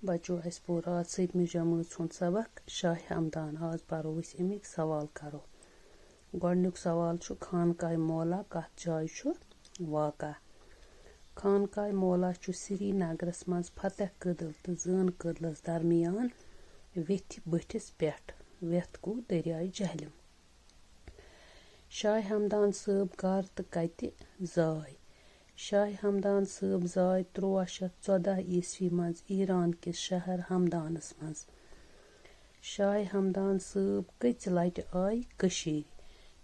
बच्चों अस पोर आज 7वीं जमात हुंद सबक शाह हमदान। आज परो अस अमिक सवाल करो। गोडनुक सवाल छु खानकाय मौला कत जाय छु वाका। खानकाय मौला छु श्रीनगरस मज फतेह कदल तो जन कदलस दरमियान वेथ बठिस पेठ वेथ गो दरियाए जहलम। शाह हमदान साहब कर तो कति जाय। शाह हमदान साहब जाय 1314 ईस्वी मज ईरान किस शहर हमदानस मज। शाह हमदान साहब कच लट आय कशीर।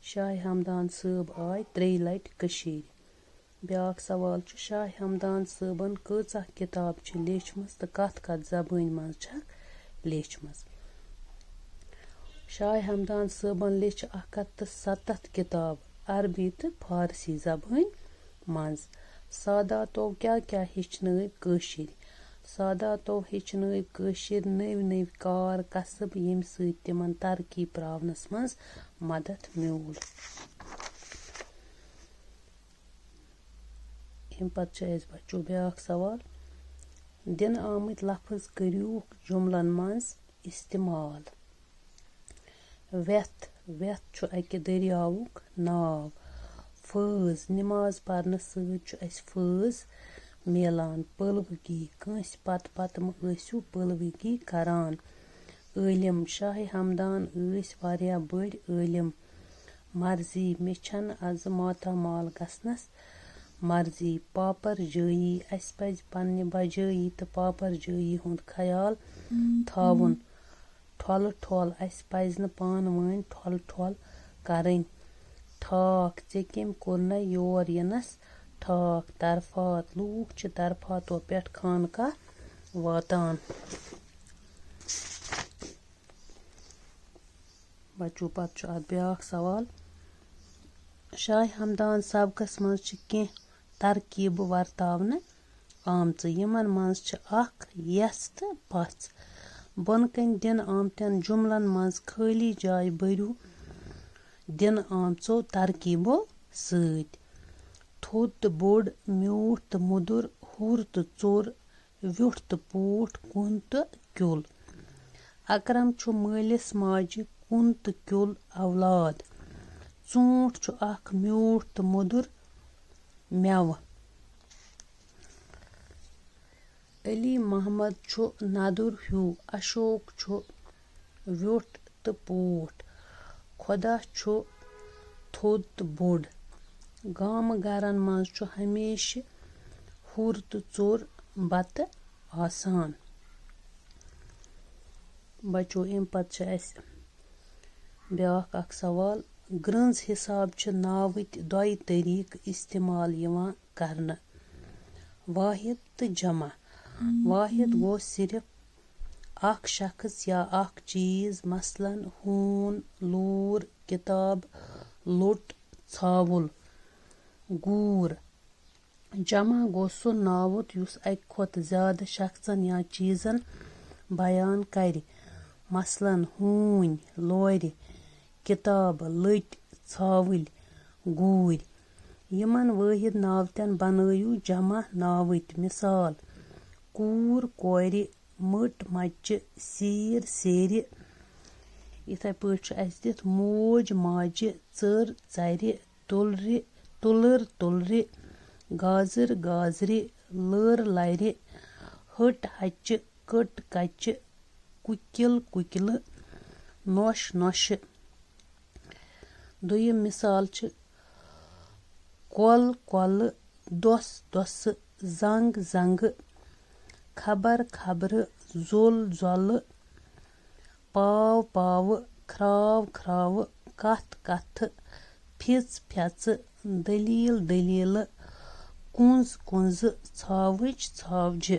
शाह हमदान साहब आय 3 लट कशीर। ब्याक सवाल छु शाह हमदान साहबन कचा किताब छु लेचमस तो कत कत जबान मज छक लेचमस। शाह हमदान साहबन लेच 107 किताब अरबी तो फारसी जबान मज। सादातो क्या क्या हेचनय कशीर। सादातो हेचनय कशीर नव नव कार कसब यम सत तिमन तरक्की प्रावनस मज मदद म्यूल। बच्चों ब्याक सवाल दिन आमत लफ्ज करू जुमलन मज इस्तेमाल। वेथ वेथ छु अकि दरियावुक नाव। फैज नमाज पढ़ने सत फैज मिलान। पलवगी कंस पत पत मसू पलवगी करान। इलम शाह हमदान वारिया बड़ इलम। मर्जी मे छन आज मातामाल गसनस मर्जी। पापर जाई अस पज पन्ने बजाई तो पापर जाई हुंद ख्याल थावन। ठोल ठोल अस पज न पान वन ठोल ठोल करन। ठाक ऐ कम कोर योर यनस ठाक। तरफात लूक च तरफातो पेट खानका वातान। बच्चों पत ब्याक सवाल शाह हमदान सबकस मज कह तरकीब वर्तावन आमच यमन मज अख यस तो पच। बन कन दिन आमतन जुमलन मज खाली जाय भरू दिन आमचो तरकीबो सत। थोद तो बोड़ म्यूठ तो मुदुर हुर तो चोर व्युठ तो पूठ कुन तो क्युल। अकरम छु मालिस माजि कुन तो क्युल औलाद। चूंठ छु अख म्यूठ तो मुदुर मेव। अली मोहम्मद छु नदुर ह्यू। अशोक छु व्युठ तो पूठ। खुदा छु थोद तो बोड़। गाम गरन मज छु हमेशा हुर तो चोर बत आसान। बच्चों अम पत ब्याक अख सवाल ग्रंज हिसाब च नावत दोय तरीक इस्तेमाल यवान करन वाहिद तो जमा। वाहिद गो सिर्फ अख शख्स या अख चीज मसलन हून लूर किताब लुट छावुल गूर। जमा गो सो नावत युस अक खोत ज्यादा शख्सन या चीजन बयान कर मसलन हून लोर किताब लट छावल गूर। यमन वाहिद नावतन बनायु जमा नावत मिसाल कूर कोर मट मच्च सीर सेर। इथे पट दित मोज माजि चर चर तुलर तुलर गाजर गाजर लर लर हट हच कट कच कुकिल कुकिल नोश नोश। दुयम मिसाल कोल कोल दोस दोस जंग जंग खबर खबर जोल जोल पाव पाव खराव खराव कथ कथ फिज फच दलील दलील कुंज कुंज छावच छावज।